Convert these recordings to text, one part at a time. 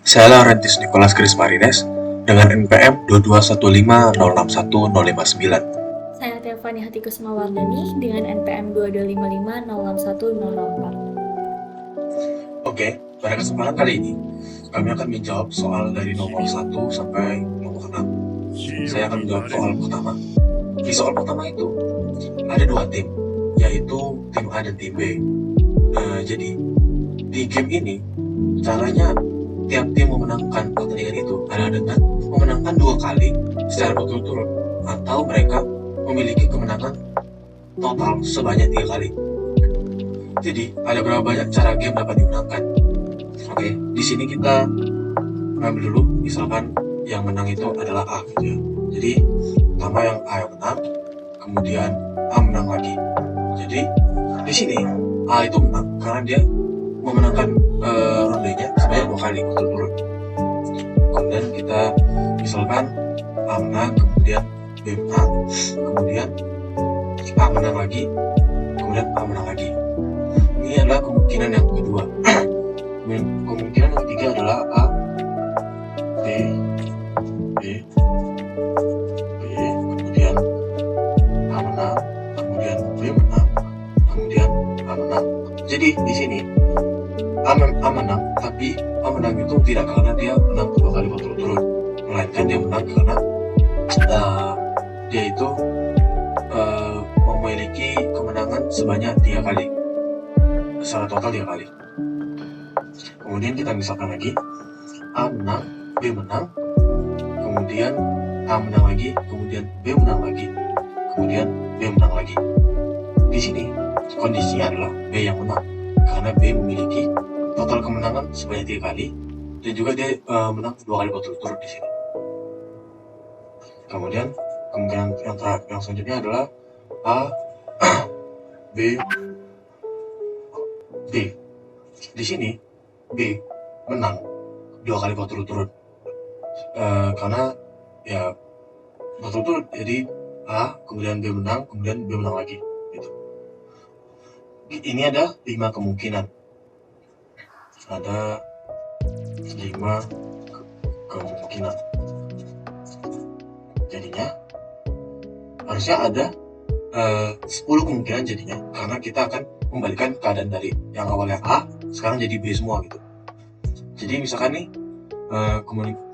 Saya Laurentis Nicholas Chris Marines dengan NPM 221506159. Saya Tiffany Hatikusma Wardani dengan NPM 2255061004. Oke, pada kesempatan kali ini kami akan menjawab soal dari nomor 1 sampai nomor 6. Saya akan menjawab soal pertama. Di soal pertama itu ada dua tim, yaitu tim A dan tim B. Jadi di game ini caranya tiap tim memenangkan pertandingan itu adalah dengan memenangkan 2 kali secara berturut-turut, atau mereka memiliki kemenangan total sebanyak 3 kali. Jadi ada berapa banyak cara game dapat dimenangkan? Oke, di sini kita ambil dulu, misalkan yang menang itu adalah A gitu ya. Jadi pertama yang A yang menang, kemudian A menang lagi. Jadi di sini A itu menang karena dia memenangkan rondenya sebanyak 2 kali berturut-turut. Kemudian kita misalkan A menang, kemudian B menang, kemudian A menang lagi, kemudian A menang lagi. Ini adalah kemungkinan yang kedua. Kemungkinan yang ketiga adalah A, B, kemudian A menang, kemudian B menang, kemudian A menang. Jadi di sini A menang, tapi A menang itu tidak karena dia menang 2 kali berturut-turut, melainkan dia menang karena dia itu memiliki kemenangan sebanyak 3 kali, secara total 3 kali. Kemudian kita misalkan lagi, A menang, B menang, kemudian A menang lagi, kemudian B menang lagi, kemudian B menang lagi. Di sini kondisinya adalah B yang menang karena B memiliki total kemenangan sebanyak 3 kali, dan juga dia menang 2 kali berturut-turut di sini. Kemudian kemungkinan yang selanjutnya adalah A, B. Di sini B menang 2 kali berturut-turut karena ya berturut-turut, jadi A kemudian B menang, kemudian B menang lagi gitu. Ini ada 5 kemungkinan. Ada 5 kemungkinan. Jadinya harusnya ada 10 kemungkinan jadinya, karena kita akan membalikan keadaan dari yang awalnya A sekarang jadi B semua gitu. Jadi misalkan nih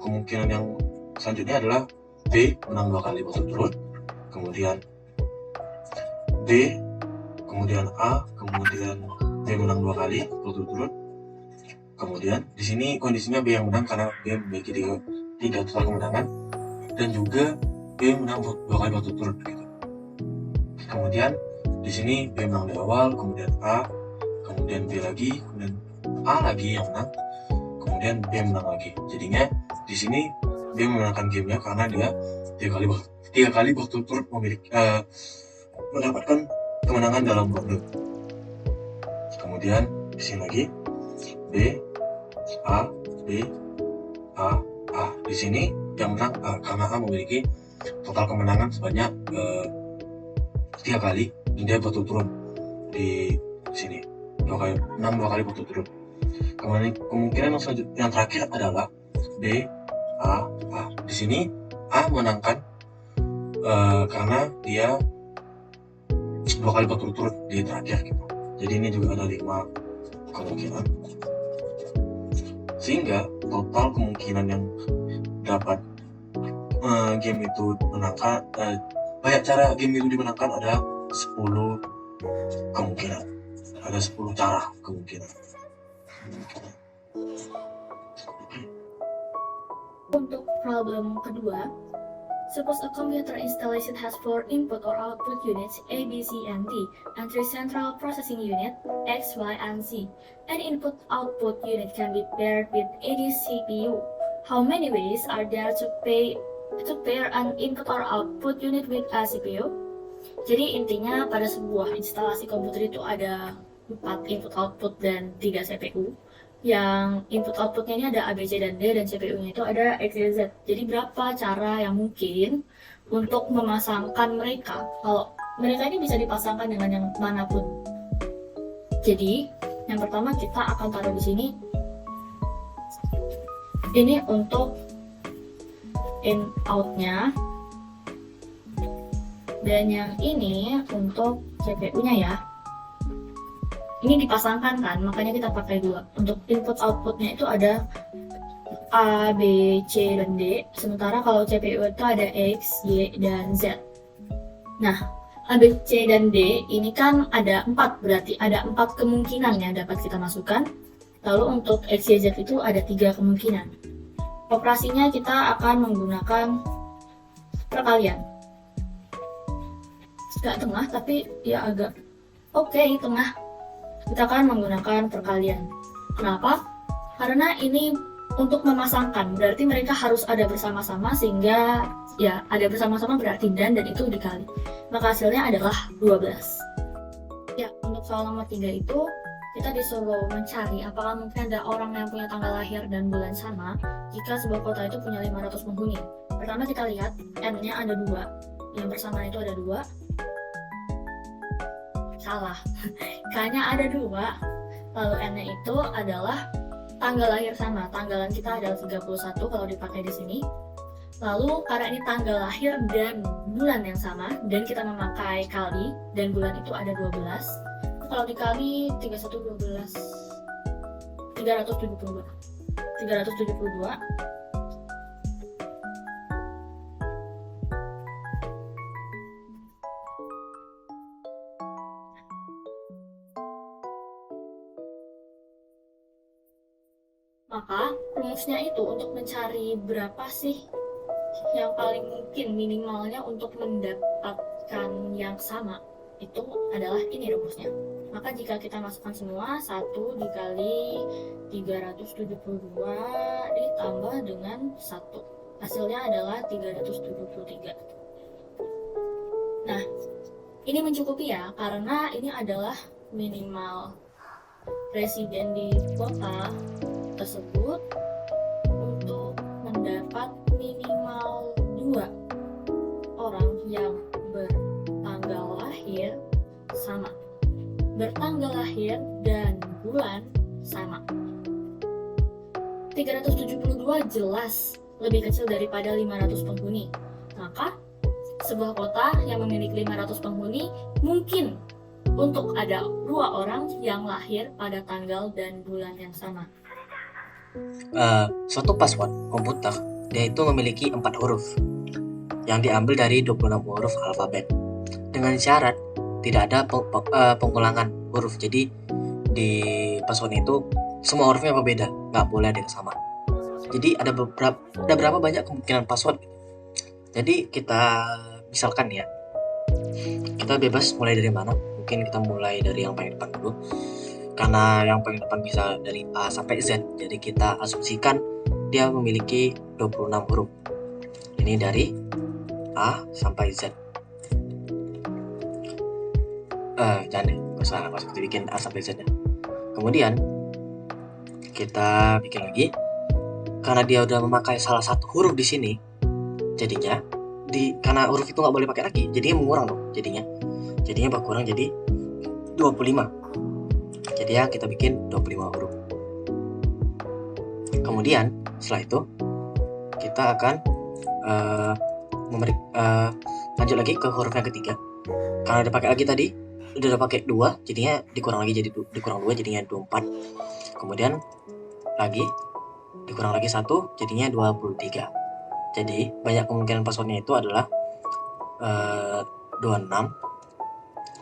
kemungkinan yang selanjutnya adalah B menang 2 kali berturut-turut, kemudian B, kemudian A, kemudian B menang 2 kali berturut-turut. Kemudian di sini kondisinya B yang menang karena B memiliki 3 total kemenangan, dan juga B menang 2 kali berturut-turut gitu. Kemudian di sini B menang di awal, kemudian A, kemudian B lagi, kemudian A lagi yang menang, kemudian B menang lagi. Jadinya di sini B memenangkan gamenya karena dia 3 kali berturut-turut mendapatkan kemenangan dalam ronde. Kemudian di sini lagi B, A, B, A, A. Di sini yang menang A karena A memiliki total kemenangan sebanyak 3 kali, dan dia berturut-turut di sini 2 kali berturut-turut. Kemudian kemungkinan yang terakhir adalah B, A, A. Di sini A menangkan karena dia 2 kali berturut-turut di terakhir gitu. Jadi ini juga ada 5 kemungkinan, sehingga total kemungkinan yang dapat game itu menangkan, banyak cara game itu dimenangkan ada 10 kemungkinan. Ada 10 cara kemungkinan. Untuk problem kedua, suppose a computer installation has 4 input or output units A, B, C, and D, and 3 central processing unit X, Y, and Z. An input-output unit can be paired with any CPU. How many ways are there to pair an input or output unit with a CPU? Jadi intinya pada sebuah instalasi komputer itu ada 4 input output dan 3 CPU. Yang input outputnya ini ada A, B, C, dan D, dan CPU-nya itu ada X, Y, Z. Jadi berapa cara yang mungkin untuk memasangkan mereka? Kalau mereka ini bisa dipasangkan dengan yang manapun. Jadi yang pertama kita akan taruh di sini Ini untuk in outnya, dan yang ini untuk CPU-nya ya. Ini dipasangkan kan, makanya kita pakai dua. Untuk input outputnya itu ada A, B, C, dan D. Sementara kalau CPU itu ada X, Y, dan Z. Nah, A, B, C, dan D ini kan ada 4, berarti ada 4 kemungkinan yang dapat kita masukkan. Lalu untuk X, Y, Z itu ada 3 kemungkinan. Operasinya kita akan menggunakan perkalian. Gak tengah, tapi ya agak oke, tengah. Kita akan menggunakan perkalian. Kenapa? Karena ini untuk memasangkan, berarti mereka harus ada bersama-sama, sehingga ya ada bersama-sama berarti dan itu dikali. Maka hasilnya adalah 12. Ya, untuk soal nomor 3 itu kita disuruh mencari apakah mungkin ada orang yang punya tanggal lahir dan bulan sama jika sebuah kota itu punya 500 penghuni. Pertama kita lihat N-nya ada 2, yang bersamaan itu ada 2. Salah, K-nya ada 2, lalu N-nya itu adalah tanggal lahir sama. Tanggalan kita adalah 31 kalau dipakai di sini. Lalu karena ini tanggal lahir dan bulan yang sama, dan kita memakai kali, dan bulan itu ada 12, kalau dikali 31 12 372. Maka rumusnya itu untuk mencari berapa sih yang paling mungkin minimalnya untuk mendapatkan yang sama, itu adalah ini rumusnya. Maka jika kita masukkan semua, 1 dikali 372 ditambah dengan 1, hasilnya adalah 373. Nah, ini mencukupi ya, karena ini adalah minimal residen di kota tersebut untuk mendapat minimal 2 orang yang bertanggal lahir sama, bertanggal lahir dan bulan sama. 372 jelas lebih kecil daripada 500 penghuni. Maka sebuah kota yang memiliki 500 penghuni mungkin untuk ada 2 orang yang lahir pada tanggal dan bulan yang sama. Suatu password komputer dia itu memiliki 4 huruf yang diambil dari 26 huruf alfabet dengan syarat tidak ada pengulangan huruf. Jadi di password itu semua hurufnya berbeda, nggak boleh ada yang sama. Jadi ada berapa banyak kemungkinan password. Jadi kita misalkan ya, kita bebas mulai dari mana. Mungkin kita mulai dari yang paling depan dulu, karena yang paling depan bisa dari A sampai Z, jadi kita asumsikan dia memiliki 26 huruf. Ini dari A sampai Z. Jangan deh, nggak usah kita bikin A sampai Z ya. Kemudian kita bikin lagi, karena dia udah memakai salah satu huruf di sini, jadinya karena huruf itu nggak boleh pakai lagi, jadinya mengurang dong. Jadinya berkurang jadi 25. Jadi ya kita bikin 25 huruf. Kemudian setelah itu kita akan lanjut lagi ke huruf yang ketiga. Karena udah pakai lagi tadi, udah pakai 2, jadinya dikurang lagi, jadi dikurang 2 jadinya 24. Kemudian lagi dikurang lagi 1 jadinya 23. Jadi banyak kemungkinan passwordnya itu adalah 26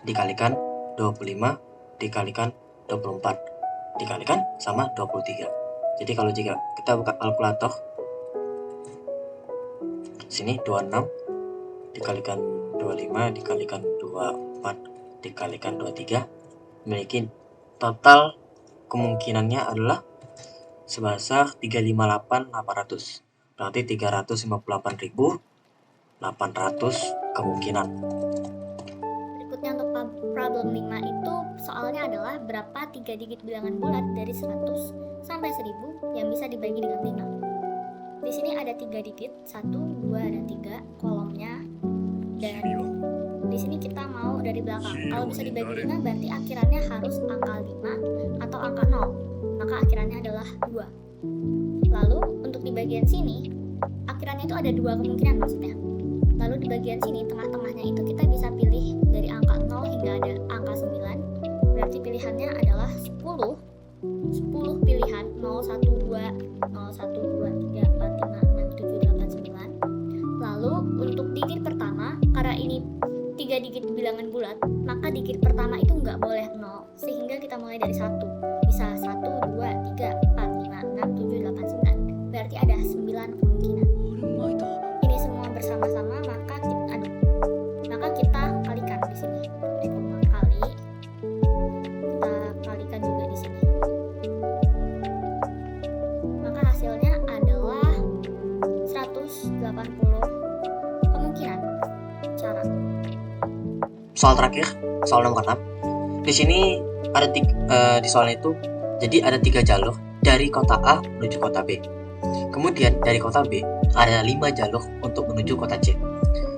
dikalikan 25 dikalikan 24 dikalikan sama 23. Jadi kalau jika kita buka kalkulator, sini 26 dikalikan 25 dikalikan 24 dikalikan 23 memiliki total kemungkinannya adalah sebesar 358.800. Berarti 358.800 kemungkinan. Berikutnya untuk problem 5 itu soalnya adalah berapa 3 digit bilangan bulat dari 100 sampai 1000 yang bisa dibagi dengan 5. Di sini ada 3 digit, 1, 2, dan 3 kolomnya. Dan di sini kita mau dari belakang. Kalau bisa dibagi 5 berarti akhirannya harus angka 5 atau angka 0. Maka akhirannya adalah 2. Lalu untuk di bagian sini akhirannya itu ada dua kemungkinan maksudnya. Lalu di bagian sini tengah-tengahnya itu kita bisa pilih dari angka 0 hingga ada angka 9. Berarti pilihannya adalah 10 pilihan 0, 1, 2, 0, 1, 2, 3, 4, 5, 6, 7, 8, 9. Lalu untuk digit pertama, karena ini 3 digit bilangan bulat, maka digit pertama itu nggak boleh 0, sehingga kita mulai dari 1. Bisa 1, 2, 3, 4, 5, 6, 7, 8, 9. Berarti ada 9 kemungkinan. Ini semua bersama-sama, maka kita kalikan di sini. Dari koma kali, kita kalikan juga di sini. Maka hasilnya adalah 180 kemungkinan cara. Soal terakhir, soal nomor 6. Di sini ada di soal itu, jadi ada 3 jalur dari kota A menuju kota B. Kemudian dari kota B ada 5 jalur untuk menuju kota C.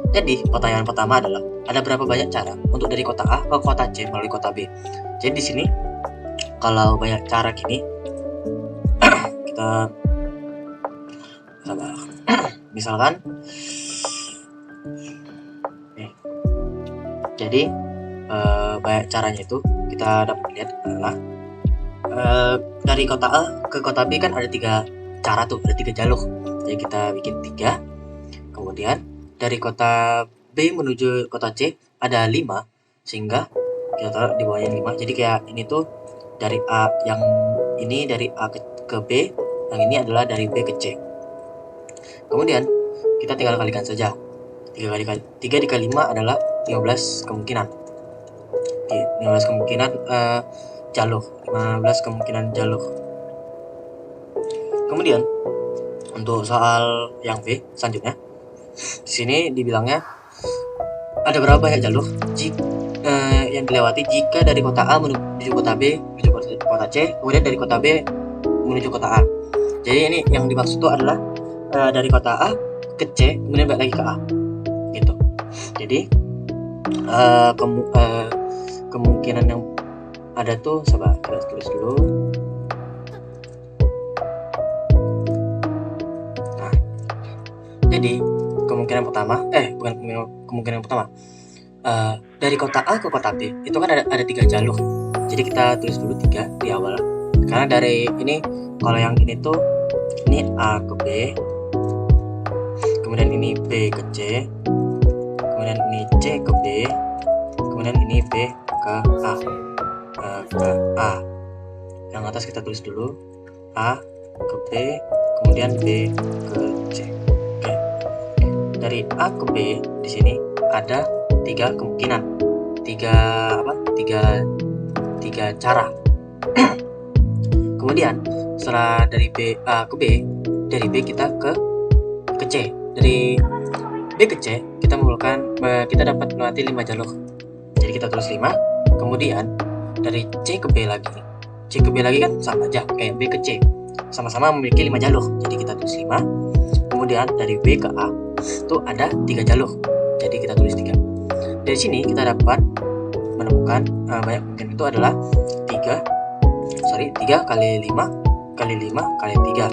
Jadi pertanyaan pertama adalah, ada berapa banyak cara untuk dari kota A ke kota C melalui kota B? Jadi di sini kalau banyak cara gini, kita sabar. Misalkan, jadi banyak caranya itu kita dapat lihat adalah dari kota A ke kota B kan ada 3 cara tuh, ada 3 jalur. Jadi kita bikin 3. Kemudian dari kota B menuju kota C ada 5, sehingga kita taruh di bawahnya 5. Jadi kayak ini tuh dari A, yang ini dari A ke B, yang ini adalah dari B ke C. Kemudian kita tinggal kalikan saja. 3 dikali 5 adalah 15 kemungkinan. 15 kemungkinan jalur. 15 kemungkinan jalur. Kemudian untuk soal yang B selanjutnya, di sini dibilangnya ada berapa banyak jalur yang dilewati jika dari kota A menuju kota B menuju kota C, kemudian dari kota B menuju kota A. Jadi ini yang dimaksud itu adalah dari kota A ke C kemudian balik lagi ke A, gitu. Jadi kemungkinan yang ada tuh, coba kita tulis dulu. Nah, jadi kemungkinan pertama, bukan kemungkinan pertama, dari kota A ke kota B itu kan ada 3 jalur. Jadi kita tulis dulu 3 di awal, karena dari ini, kalau yang ini tuh, ini A ke B, kemudian ini B ke C, kemudian ini C ke B, kemudian ini B ke A. Yang atas kita tulis dulu A ke B, kemudian B ke C. Oke. Dari A ke B di sini ada 3 kemungkinan, 3 cara. Kemudian setelah dari A ke B, dari B kita ke C. Dari B ke C kita dapat melewati 5 jalur. Jadi kita tulis 5. Kemudian dari C ke B lagi kan sama aja kayak B ke C, sama-sama memiliki 5 jalur. Jadi kita tulis 5. Kemudian dari B ke A itu ada 3 jalur. Jadi kita tulis 3. Dari sini kita dapat menemukan banyak kemungkinan itu adalah 3 kali 5 kali 5 kali 3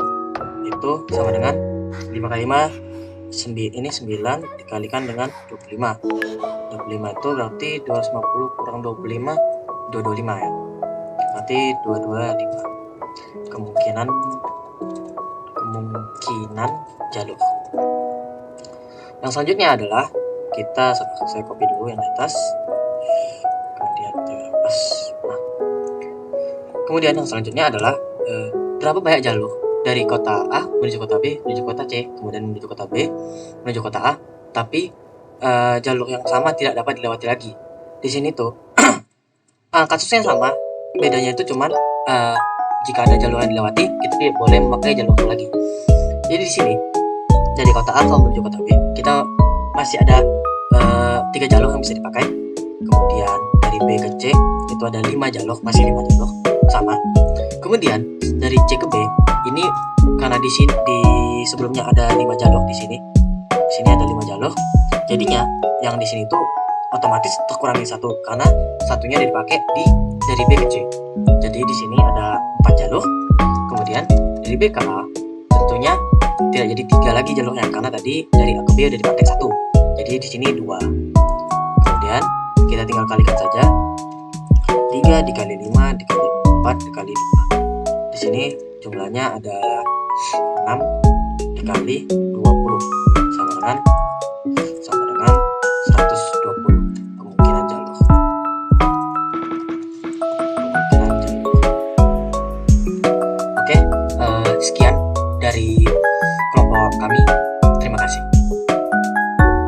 itu sama dengan 5 kali 5 ini 9 dikalikan dengan 25. 25 itu berarti 250 kurang 25, 225 ya. Berarti 225 kemungkinan jalur. Yang selanjutnya adalah saya copy dulu yang di atas, kemudian pas. Nah, kemudian yang selanjutnya adalah berapa banyak jalur dari kota A menuju kota B menuju kota C, kemudian menuju kota B menuju kota A, tapi jalur yang sama tidak dapat dilewati lagi. Di sini tuh kasusnya sama, bedanya itu cuman jika ada jalur yang dilewati, kita tidak boleh memakai jalur lagi. Jadi di sini dari kota A menuju kota B, kita masih ada 3 jalur yang bisa dipakai. Kemudian dari B ke C itu ada 5 jalur, masih 5 jalur sama. Kemudian dari C ke B ini karena di sebelumnya ada 5 jalur, di sini ada 5 jalur. Jadinya yang di sini tuh otomatis terkurangi 1 karena satunya dipakai dari B ke C. Jadi di sini ada 4 jalur. Kemudian dari B ke A tidak jadi 3 lagi jalurnya karena tadi dari A ke B udah dipakai 1. Jadi di sini 2. Kemudian kita tinggal kalikan saja. 3 dikali 5 dikali 4 dikali 2. Di sini jumlahnya ada 6 dikali 20 sama dengan 120 kemungkinan jalur. Oke, sekian dari kelompok kami.